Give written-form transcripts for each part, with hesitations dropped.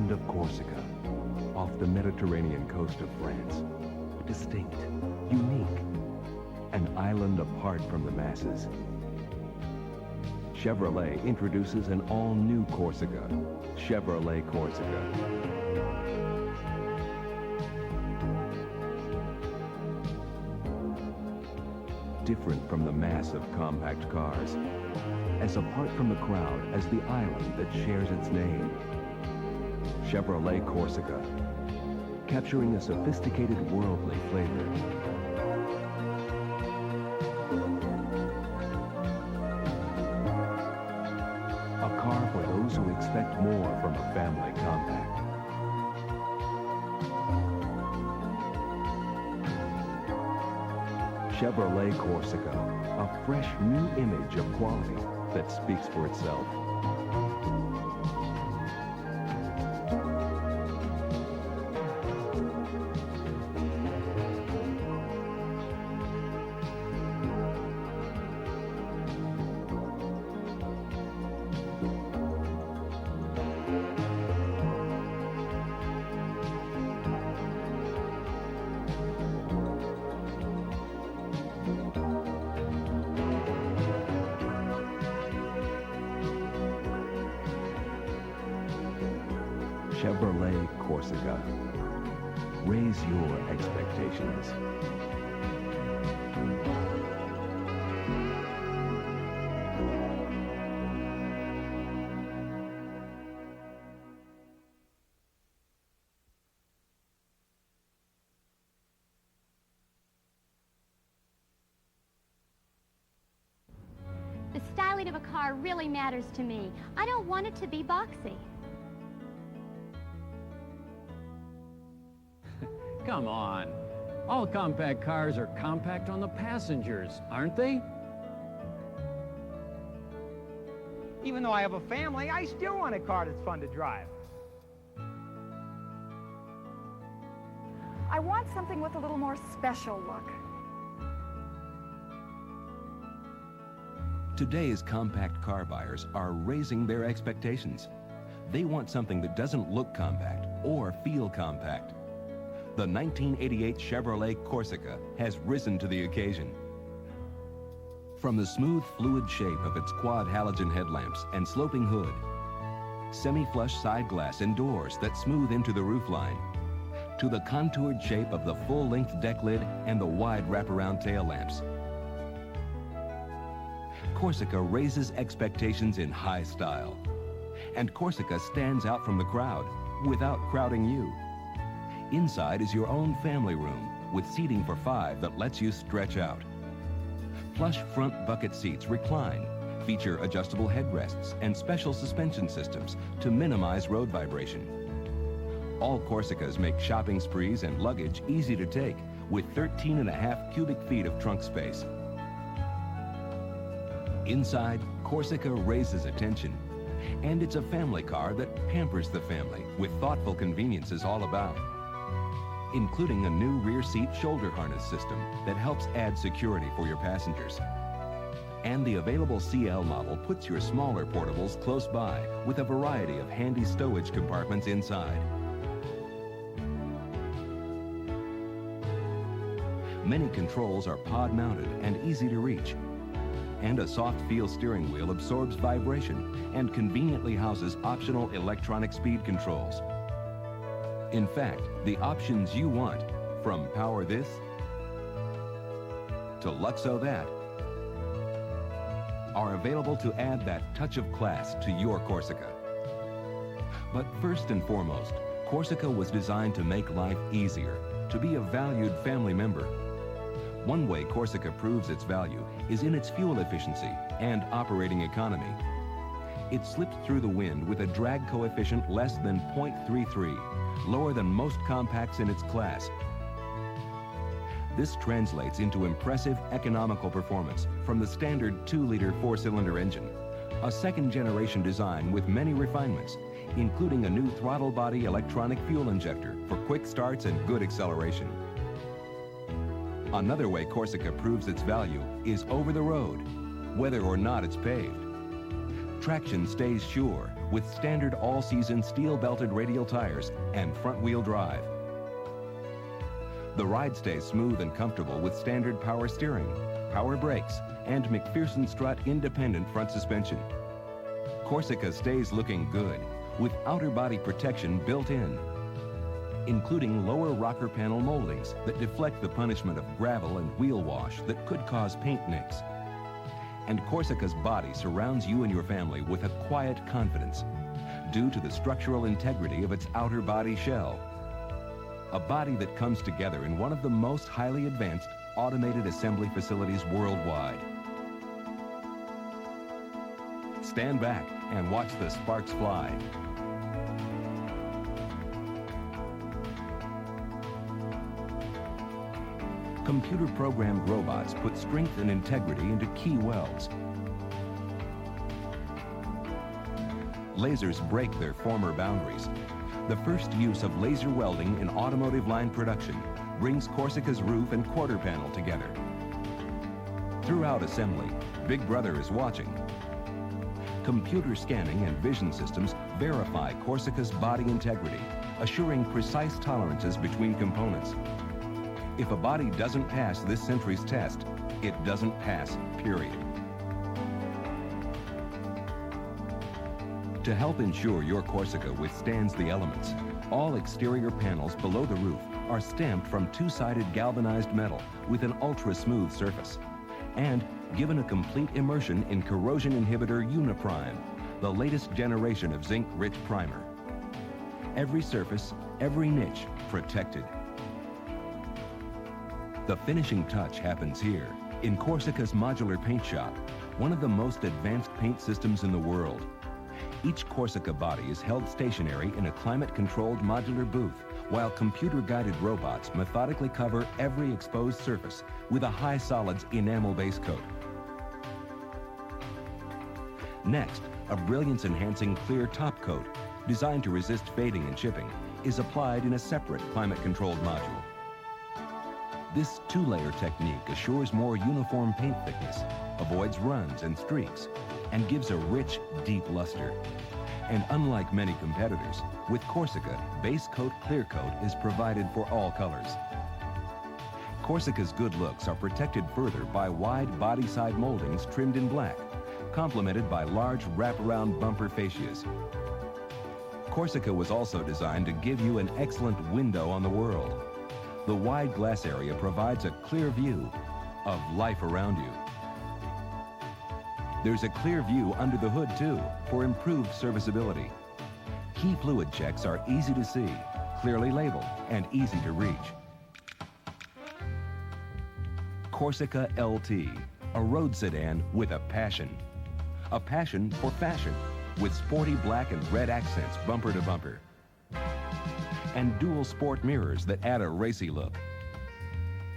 island of Corsica, off the Mediterranean coast of France. Distinct, unique, an island apart from the masses. Chevrolet introduces an all-new Corsica, Chevrolet Corsica. Different from the mass of compact cars, as apart from the crowd as the island that shares its name. Chevrolet Corsica, capturing a sophisticated worldly flavor. A car for those who expect more from a family compact. Chevrolet Corsica, a fresh new image of quality that speaks for itself. Chevrolet Corsica. Raise your expectations. The styling of a car really matters to me. I don't want it to be boxy. Come on. All compact cars are compact on the passengers, aren't they? Even though I have a family, I still want a car that's fun to drive. I want something with a little more special look. Today's compact car buyers are raising their expectations. They want something that doesn't look compact or feel compact. The 1988 Chevrolet Corsica has risen to the occasion. From the smooth, fluid shape of its quad halogen headlamps and sloping hood, semi-flush side glass and doors that smooth into the roofline, to the contoured shape of the full-length deck lid and the wide wraparound tail lamps, Corsica raises expectations in high style. And Corsica stands out from the crowd without crowding you. Inside is your own family room with seating for 5 that lets you stretch out. Plush front bucket seats recline, feature adjustable headrests and special suspension systems to minimize road vibration. All Corsicas make shopping sprees and luggage easy to take with 13.5 cubic feet of trunk space. Inside, Corsica raises attention. And it's a family car that pampers the family with thoughtful conveniences all about, including a new rear seat shoulder harness system that helps add security for your passengers. And the available CL model puts your smaller portables close by with a variety of handy stowage compartments inside. Many controls are pod-mounted and easy to reach. And a soft feel steering wheel absorbs vibration and conveniently houses optional electronic speed controls. In fact, the options you want, from power this to Luxo that, are available to add that touch of class to your Corsica. But first and foremost, Corsica was designed to make life easier, to be a valued family member. One way Corsica proves its value is in its fuel efficiency and operating economy. It slips through the wind with a drag coefficient less than 0.33, lower than most compacts in its class. This translates into impressive economical performance from the standard 2-liter 4-cylinder engine, a second-generation design with many refinements, including a new throttle body electronic fuel injector for quick starts and good acceleration. Another way Corsica proves its value is over the road, whether or not it's paved. Traction stays sure with standard all-season steel-belted radial tires and front-wheel drive. The ride stays smooth and comfortable with standard power steering, power brakes, and McPherson strut independent front suspension. Corsica stays looking good with outer body protection built in, including lower rocker panel moldings that deflect the punishment of gravel and wheel wash that could cause paint nicks. And Corsica's body surrounds you and your family with a quiet confidence due to the structural integrity of its outer body shell. A body that comes together in one of the most highly advanced automated assembly facilities worldwide. Stand back and watch the sparks fly. Computer-programmed robots put strength and integrity into key welds. Lasers break their former boundaries. The first use of laser welding in automotive line production brings Corsica's roof and quarter panel together. Throughout assembly, Big Brother is watching. Computer scanning and vision systems verify Corsica's body integrity, assuring precise tolerances between components. If a body doesn't pass this century's test, it doesn't pass, period. To help ensure your Corsica withstands the elements, all exterior panels below the roof are stamped from two-sided galvanized metal with an ultra-smooth surface and given a complete immersion in corrosion inhibitor Uniprime, the latest generation of zinc-rich primer. Every surface, every niche protected. The finishing touch happens here, in Corsica's modular paint shop, one of the most advanced paint systems in the world. Each Corsica body is held stationary in a climate-controlled modular booth, while computer-guided robots methodically cover every exposed surface with a high solids enamel base coat. Next, a brilliance-enhancing clear top coat, designed to resist fading and chipping, is applied in a separate climate-controlled module. This two-layer technique assures more uniform paint thickness, avoids runs and streaks, and gives a rich, deep luster. And unlike many competitors, with Corsica, base coat clear coat is provided for all colors. Corsica's good looks are protected further by wide body side moldings trimmed in black, complemented by large wraparound bumper fascias. Corsica was also designed to give you an excellent window on the world. The wide glass area provides a clear view of life around you. There's a clear view under the hood too, for improved serviceability. Key fluid checks are easy to see, clearly labeled, and easy to reach. Corsica LT, a road sedan with a passion. A passion for fashion, with sporty black and red accents bumper to bumper. And dual sport mirrors that add a racy look.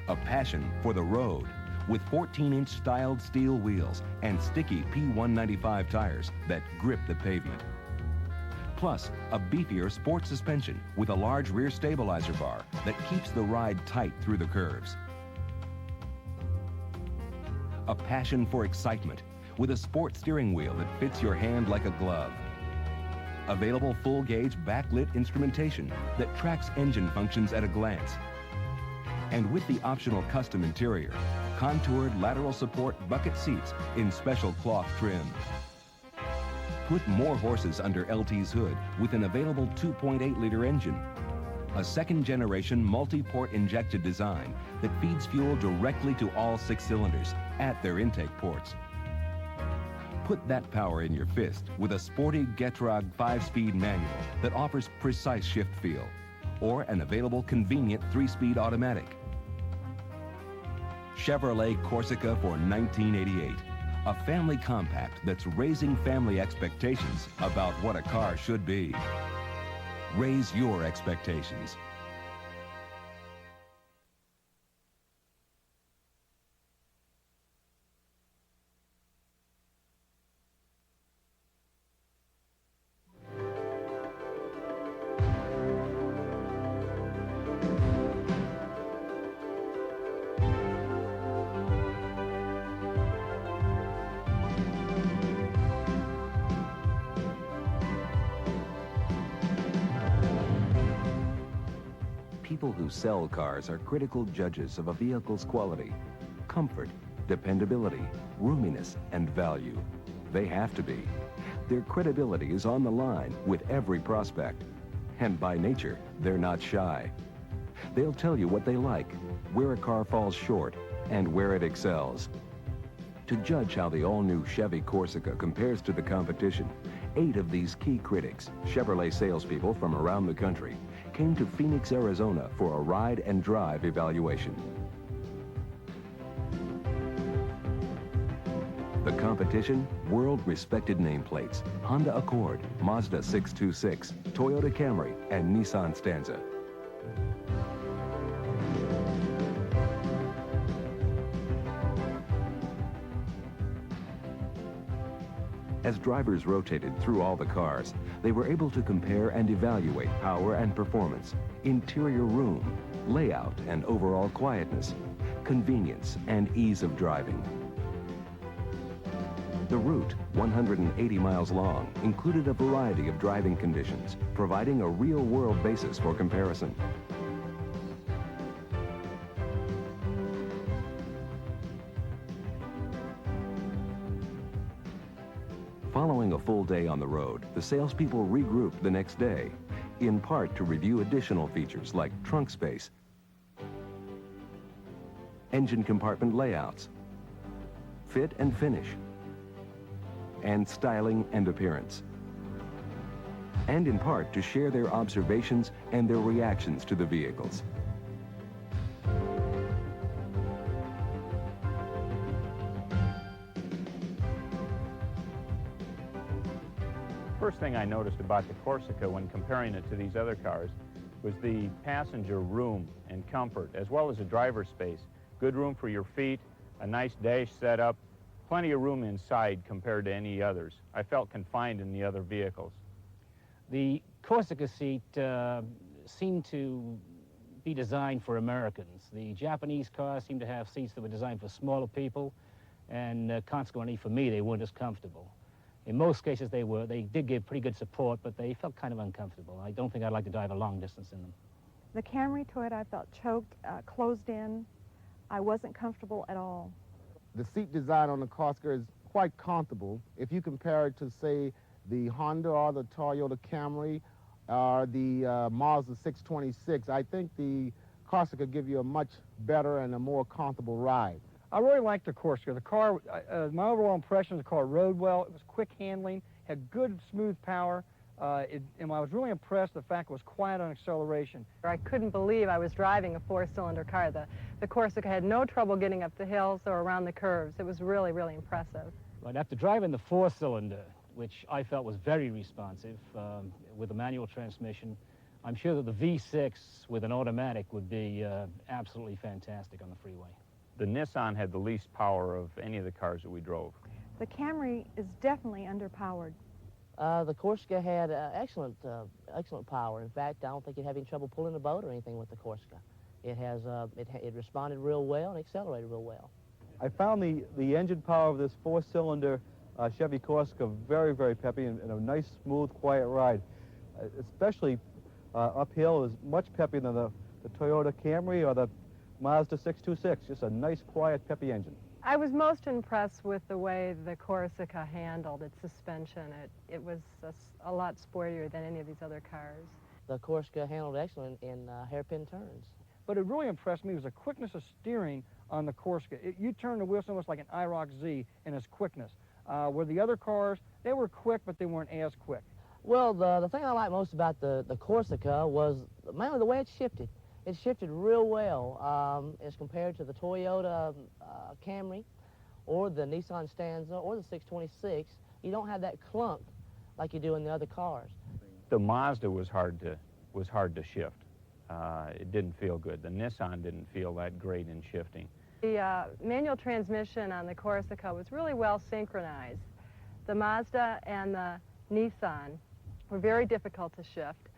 A passion for the road, with 14-inch styled steel wheels and sticky P195 tires that grip the pavement. Plus, a beefier sport suspension with a large rear stabilizer bar that keeps the ride tight through the curves. A passion for excitement, with a sport steering wheel that fits your hand like a glove. Available full-gauge backlit instrumentation that tracks engine functions at a glance. And with the optional custom interior, contoured lateral support bucket seats in special cloth trim. Put more horses under LT's hood with an available 2.8-liter engine. A second-generation multi-port injected design that feeds fuel directly to all 6 cylinders at their intake ports. Put that power in your fist with a sporty Getrag 5-speed manual that offers precise shift feel, or an available convenient 3-speed automatic. Chevrolet Corsica for 1988, a family compact that's raising family expectations about what a car should be. Raise your expectations. people who sell cars are critical judges of a vehicle's quality, comfort, dependability, roominess, and value. They have to be. Their credibility is on the line with every prospect. And by nature, they're not shy. They'll tell you what they like, where a car falls short, and where it excels. To judge how the all-new Chevy Corsica compares to the competition, 8 of these key critics, Chevrolet salespeople from around the country, came to Phoenix, Arizona for a ride and drive evaluation. The competition, world-respected nameplates, Honda Accord, Mazda 626, Toyota Camry, and Nissan Stanza. As drivers rotated through all the cars, they were able to compare and evaluate power and performance, interior room, layout and overall quietness, convenience and ease of driving. The route, 180 miles long, included a variety of driving conditions, providing a real-world basis for comparison. Following a full day on the road, the salespeople regrouped the next day, in part to review additional features like trunk space, engine compartment layouts, fit and finish, and styling and appearance, and in part to share their observations and their reactions to the vehicles. First thing I noticed about the Corsica when comparing it to these other cars was the passenger room and comfort, as well as the driver's space. Good room for your feet, a nice dash setup, plenty of room inside compared to any others. I felt confined in the other vehicles. The Corsica seat seemed to be designed for Americans. The Japanese cars seemed to have seats that were designed for smaller people, and consequently for me, they weren't as comfortable. In most cases they were. They did give pretty good support, but they felt kind of uncomfortable. I don't think I'd like to drive a long distance in them. The Camry Toyota, I felt choked, closed in. I wasn't comfortable at all. The seat design on the Corsica is quite comfortable. If you compare it to, say, the Honda or the Toyota Camry or the Mazda 626, I think the Corsica give you a much better and a more comfortable ride. I really liked the Corsica. The car, my overall impression of the car rode well. It was quick handling, had good smooth power, and I was really impressed with the fact it was quiet on acceleration. I couldn't believe I was driving a 4-cylinder car. The Corsica had no trouble getting up the hills or around the curves. It was really, really impressive. Right, after driving the 4-cylinder, which I felt was very responsive with a manual transmission, I'm sure that the V6 with an automatic would be absolutely fantastic on the freeway. The Nissan had the least power of any of the cars that we drove. The Camry is definitely underpowered. The Corsica had excellent power. In fact, I don't think you'd have any trouble pulling a boat or anything with the Corsica. It has it responded real well and accelerated real well. I found the engine power of this 4-cylinder Chevy Corsica very, very peppy and a nice, smooth, quiet ride. Especially uphill is much peppier than the Toyota Camry or the Mazda 626. Just a nice, quiet, peppy engine. I was most impressed with the way the Corsica handled its suspension. It was a lot sportier than any of these other cars. The Corsica handled excellent in hairpin turns. But it really impressed me was the quickness of steering on the Corsica. You turn the wheel almost like an IROC Z in its quickness. Where the other cars, they were quick, but they weren't as quick. Well, the thing I liked most about the Corsica was mainly the way it shifted. It shifted real well as compared to the Toyota Camry or the Nissan Stanza or the 626. You don't have that clunk like you do in the other cars. The Mazda was hard to shift. It didn't feel good. The Nissan didn't feel that great in shifting. The manual transmission on the Corsica was really well synchronized. The Mazda and the Nissan were very difficult to shift.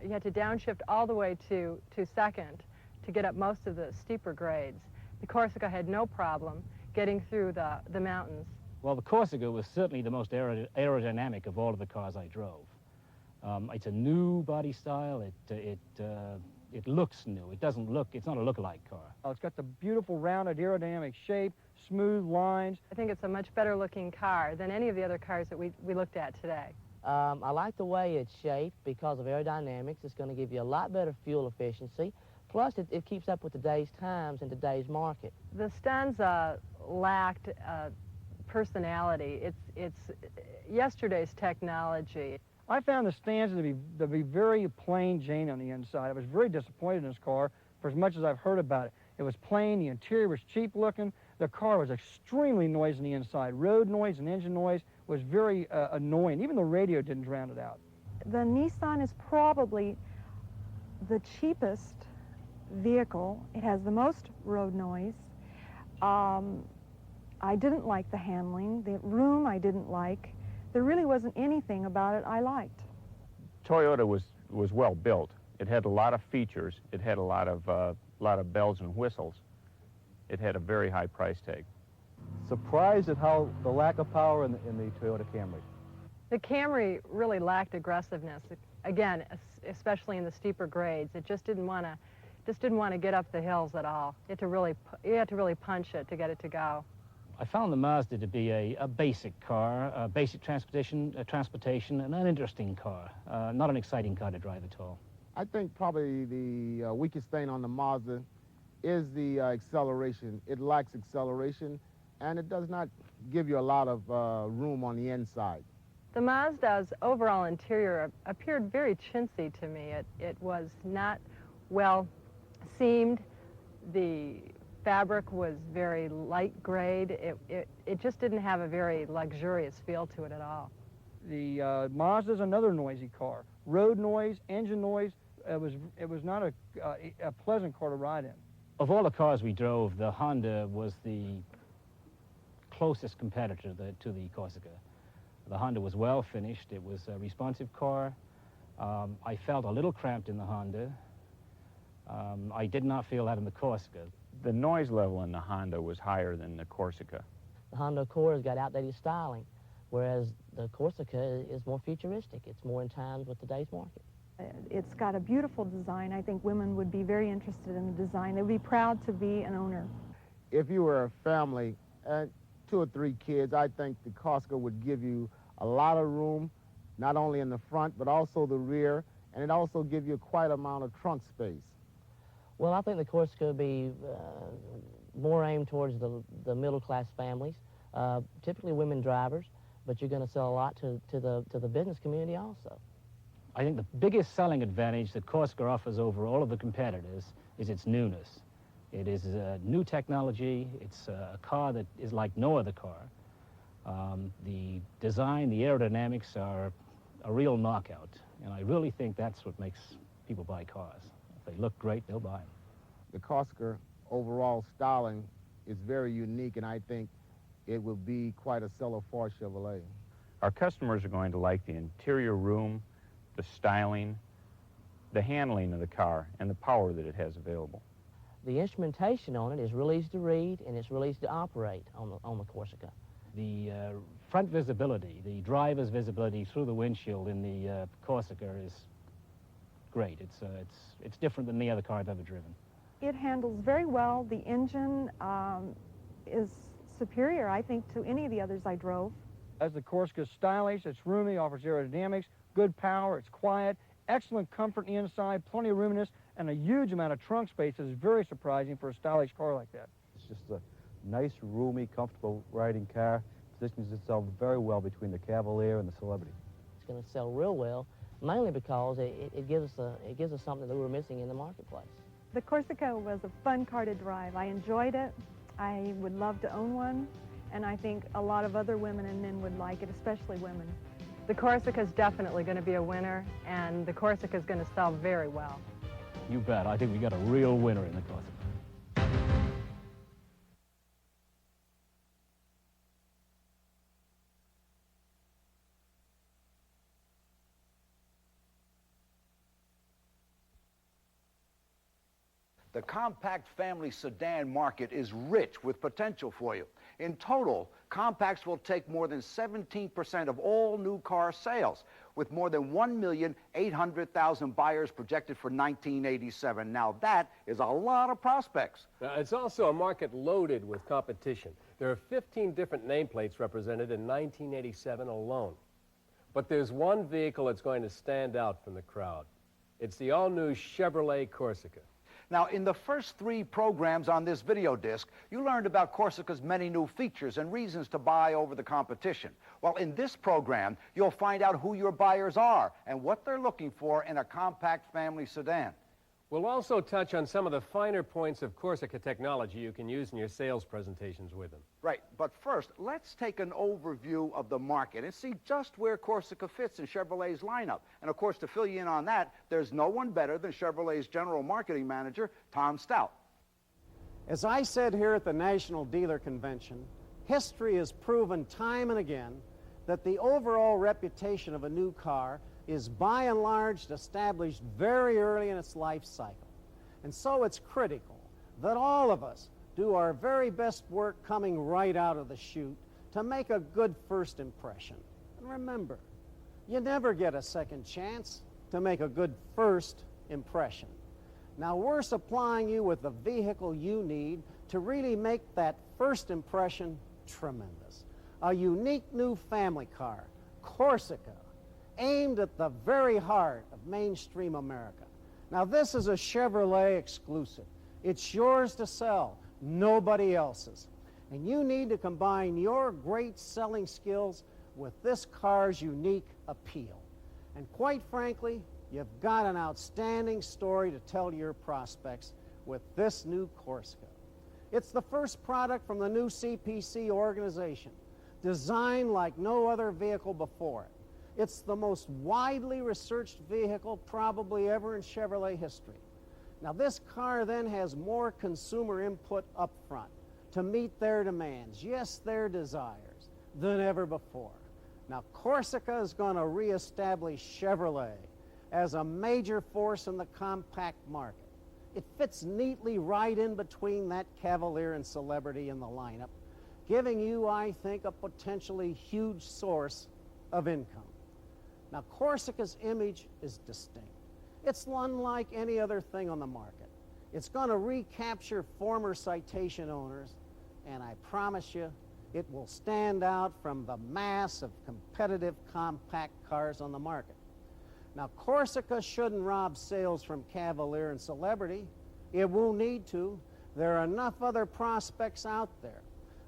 You had to downshift all the way to second to get up most of the steeper grades. The Corsica had no problem getting through the mountains. Well, the Corsica was certainly the most aerodynamic of all of the cars I drove. It's a new body style. It it looks new. It doesn't look, it's not a look-alike car. It's got the beautiful rounded aerodynamic shape, smooth lines. I think it's a much better looking car than any of the other cars that we looked at today. I like the way it's shaped because of aerodynamics. It's going to give you a lot better fuel efficiency. Plus, it keeps up with today's times and today's market. The Stanza lacked personality. It's yesterday's technology. I found the Stanza to be very plain Jane on the inside. I was very disappointed in this car for as much as I've heard about it. It was plain, the interior was cheap looking, the car was extremely noisy on the inside. Road noise and engine noise was very annoying. Even the radio didn't drown it out. The Nissan is probably the cheapest vehicle. It has the most road noise. I didn't like the handling. The room I didn't like. There really wasn't anything about it I liked. Toyota was well built. It had a lot of features. It had a lot of bells and whistles. It had a very high price tag. Surprised at how the lack of power in the Toyota Camry. The Camry really lacked aggressiveness. Again, especially in the steeper grades, it just didn't want to get up the hills at all. You had to really punch it to get it to go. I found the Mazda to be a basic car, a basic transportation, an uninteresting car, not an exciting car to drive at all. I think probably the weakest thing on the Mazda is the acceleration. It lacks acceleration, and it does not give you a lot of room on the inside. The Mazda's overall interior appeared very chintzy to me. It was not well seamed. The fabric was very light grade. It just didn't have a very luxurious feel to it at all. The Mazda's another noisy car. Road noise, engine noise. It was not a pleasant car to ride in. Of all the cars we drove, the Honda was the closest competitor to the Corsica. The Honda was well finished. It was a responsive car. I felt a little cramped in the Honda. I did not feel that in the Corsica. The noise level in the Honda was higher than the Corsica. The Honda Accord has got outdated styling, whereas the Corsica is more futuristic. It's more in times with today's market. It's got a beautiful design. I think women would be very interested in the design. They would be proud to be an owner. If you were a family, 2 or 3 kids, I think the Corsica would give you a lot of room, not only in the front, but also the rear, and it also gives you quite amount of trunk space. Well, I think the Corsica would be more aimed towards the middle-class families, typically women drivers, but you're going to sell a lot to the business community also. I think the biggest selling advantage that Corsica offers over all of the competitors is its newness. It is new technology. It's a car that is like no other car. The design, the aerodynamics are a real knockout, and I really think that's what makes people buy cars. If they look great, they'll buy them. The Corsica overall styling is very unique, and I think it will be quite a seller for Chevrolet. Our customers are going to like the interior room, the styling, the handling of the car, and the power that it has available. The instrumentation on it is real easy to read, and it's real easy to operate on the Corsica. The front visibility, the driver's visibility through the windshield in the Corsica is great. It's different than any other car I've ever driven. It handles very well. The engine is superior, I think, to any of the others I drove. As the Corsica is stylish, it's roomy, offers aerodynamics, good power, it's quiet, excellent comfort inside, plenty of roominess, and a huge amount of trunk space that is very surprising for a stylish car like that. It's just a nice, roomy, comfortable riding car. Positions itself very well between the Cavalier and the Celebrity. It's going to sell real well, mainly because it gives us something that we were missing in the marketplace. The Corsica was a fun car to drive. I enjoyed it. I would love to own one, and I think a lot of other women and men would like it, especially women. The Corsica is definitely going to be a winner, and the Corsica is going to sell very well. You bet. I think we got a real winner in the Corsica. The compact family sedan market is rich with potential for you. In total, compacts will take more than 17% of all new car sales, with more than 1,800,000 buyers projected for 1987. Now that is a lot of prospects. Now, it's also a market loaded with competition. There are 15 different nameplates represented in 1987 alone. But there's one vehicle that's going to stand out from the crowd. It's the all-new Chevrolet Corsica. Now, in the first 3 programs on this video disc, you learned about Corsica's many new features and reasons to buy over the competition. Well, in this program, you'll find out who your buyers are and what they're looking for in a compact family sedan. We'll also touch on some of the finer points of Corsica technology you can use in your sales presentations with them. Right, but first, let's take an overview of the market and see just where Corsica fits in Chevrolet's lineup. And of course, to fill you in on that, there's no one better than Chevrolet's General Marketing Manager, Tom Stout. As I said here at the National Dealer Convention, history has proven time and again that the overall reputation of a new car is by and large established very early in its life cycle. And so it's critical that all of us do our very best work coming right out of the chute to make a good first impression. And remember, you never get a second chance to make a good first impression. Now we're supplying you with the vehicle you need to really make that first impression tremendous. A unique new family car, Corsica, aimed at the very heart of mainstream America. Now this is a Chevrolet exclusive. It's yours to sell, nobody else's. And you need to combine your great selling skills with this car's unique appeal. And quite frankly, you've got an outstanding story to tell to your prospects with this new Corsica. It's the first product from the new CPC organization, designed like no other vehicle before it. It's the most widely researched vehicle probably ever in Chevrolet history. Now this car then has more consumer input up front to meet their demands, yes, their desires, than ever before. Now Corsica is going to reestablish Chevrolet as a major force in the compact market. It fits neatly right in between that Cavalier and Celebrity in the lineup, giving you, I think, a potentially huge source of income. Now, Corsica's image is distinct. It's unlike any other thing on the market. It's going to recapture former Citation owners, and I promise you, it will stand out from the mass of competitive compact cars on the market. Now, Corsica shouldn't rob sales from Cavalier and Celebrity. It won't need to. There are enough other prospects out there.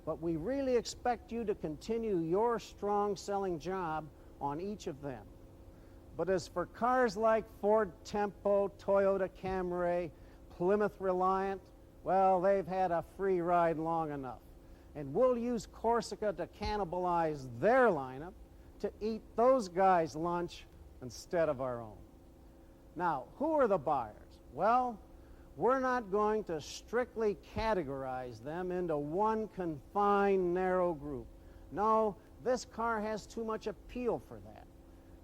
But we really expect you to continue your strong selling job on each of them. But as for cars like Ford Tempo, Toyota Camry, Plymouth Reliant, well, they've had a free ride long enough. And we'll use Corsica to cannibalize their lineup to eat those guys' lunch instead of our own. Now, who are the buyers? Well, we're not going to strictly categorize them into one confined, narrow group. No, this car has too much appeal for that.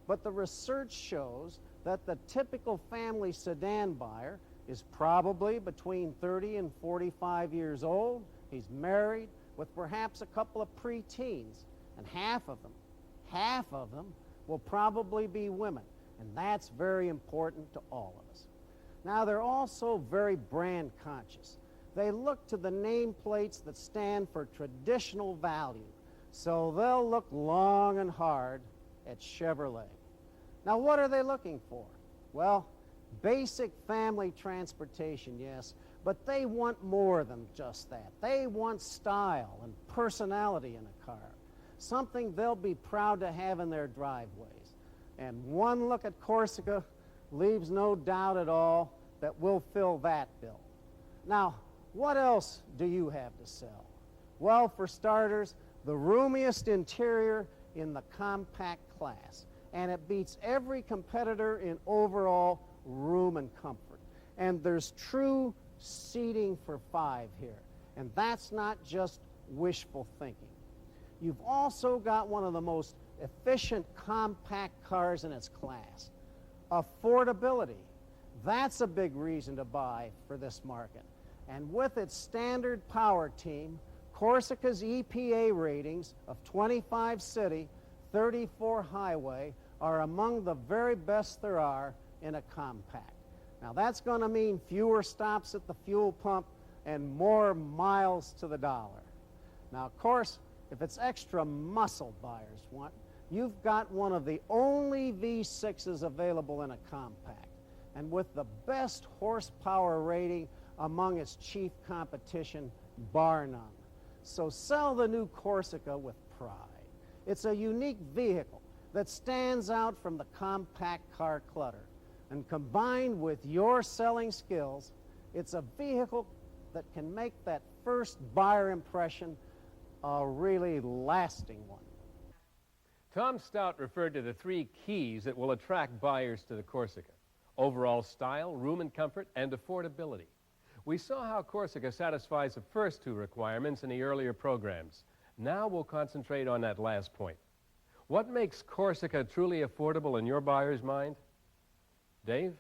But the research shows that the typical family sedan buyer is probably between 30 and 45 years old. He's married with perhaps a couple of preteens, and half of them will probably be women, and that's very important to all of us. Now, they're also very brand conscious. They look to the nameplates that stand for traditional value, so they'll look long and hard at Chevrolet. Now, what are they looking for? Well, basic family transportation, yes, but they want more than just that. They want style and personality in a car, something they'll be proud to have in their driveways. And one look at Corsica leaves no doubt at all that we'll fill that bill. Now, what else do you have to sell? Well, for starters, the roomiest interior in the compact class, and it beats every competitor in overall room and comfort. And there's true seating for 5 here, and that's not just wishful thinking. You've also got one of the most efficient compact cars in its class. Affordability. That's a big reason to buy for this market. And with its standard power team, Corsica's EPA ratings of 25 city, 34 highway are among the very best there are in a compact. Now that's going to mean fewer stops at the fuel pump and more miles to the dollar. Now, of course, if it's extra muscle buyers want, you've got one of the only V6s available in a compact, and with the best horsepower rating among its chief competition, bar none. So sell the new Corsica with pride. It's a unique vehicle that stands out from the compact car clutter, and combined with your selling skills, it's a vehicle that can make that first buyer impression a really lasting one. Tom Stout referred to the 3 keys that will attract buyers to the Corsica: overall style, room and comfort, and affordability. We saw how Corsica satisfies the first 2 requirements in the earlier programs. Now we'll concentrate on that last point. What makes Corsica truly affordable in your buyer's mind? Dave?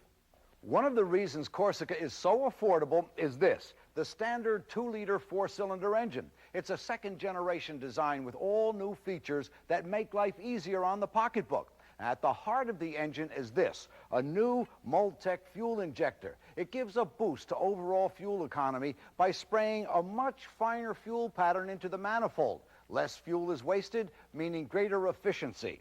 One of the reasons Corsica is so affordable is this: the standard 2-liter 4-cylinder engine. It's a second-generation design with all new features that make life easier on the pocketbook. At the heart of the engine is this: a new Multec fuel injector. It gives a boost to overall fuel economy by spraying a much finer fuel pattern into the manifold. Less fuel is wasted, meaning greater efficiency.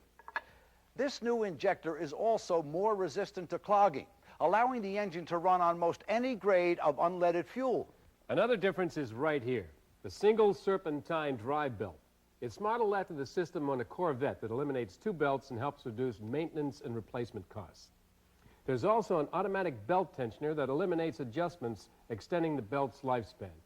This new injector is also more resistant to clogging, allowing the engine to run on most any grade of unleaded fuel. Another difference is right here: the single serpentine drive belt. It's modeled after the system on a Corvette that eliminates 2 belts and helps reduce maintenance and replacement costs. There's also an automatic belt tensioner that eliminates adjustments, extending the belt's lifespan.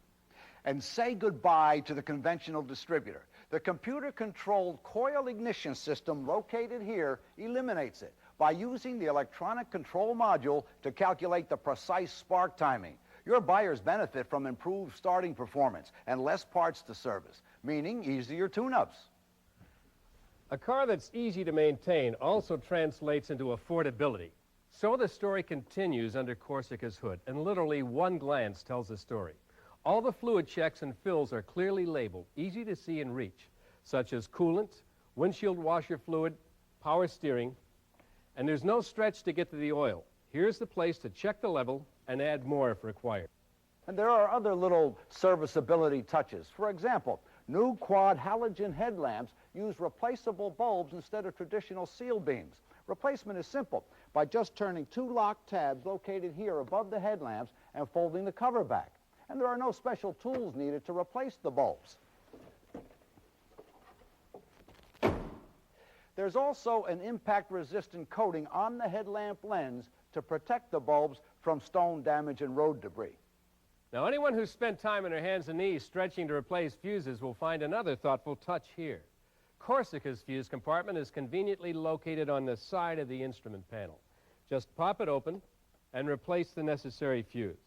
And say goodbye to the conventional distributor. The computer-controlled coil ignition system located here eliminates it by using the electronic control module to calculate the precise spark timing. Your buyers benefit from improved starting performance and less parts to service, meaning easier tune-ups. A car that's easy to maintain also translates into affordability. So the story continues under Corsica's hood, and literally one glance tells the story. All the fluid checks and fills are clearly labeled, easy to see and reach, such as coolant, windshield washer fluid, power steering, and there's no stretch to get to the oil. Here's the place to check the level and add more if required. And there are other little serviceability touches. For example, new quad halogen headlamps use replaceable bulbs instead of traditional seal beams. Replacement is simple by just turning 2 lock tabs located here above the headlamps and folding the cover back. And there are no special tools needed to replace the bulbs. There's also an impact-resistant coating on the headlamp lens to protect the bulbs from stone damage and road debris. Now, anyone who's spent time on their hands and knees stretching to replace fuses will find another thoughtful touch here. Corsica's fuse compartment is conveniently located on the side of the instrument panel. Just pop it open and replace the necessary fuse.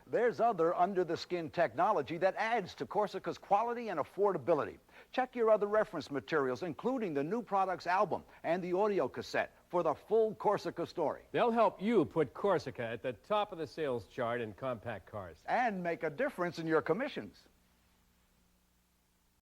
There's other under-the-skin technology that adds to Corsica's quality and affordability. Check your other reference materials, including the new products album and the audio cassette, for the full Corsica story. They'll help you put Corsica at the top of the sales chart in compact cars. And make a difference in your commissions.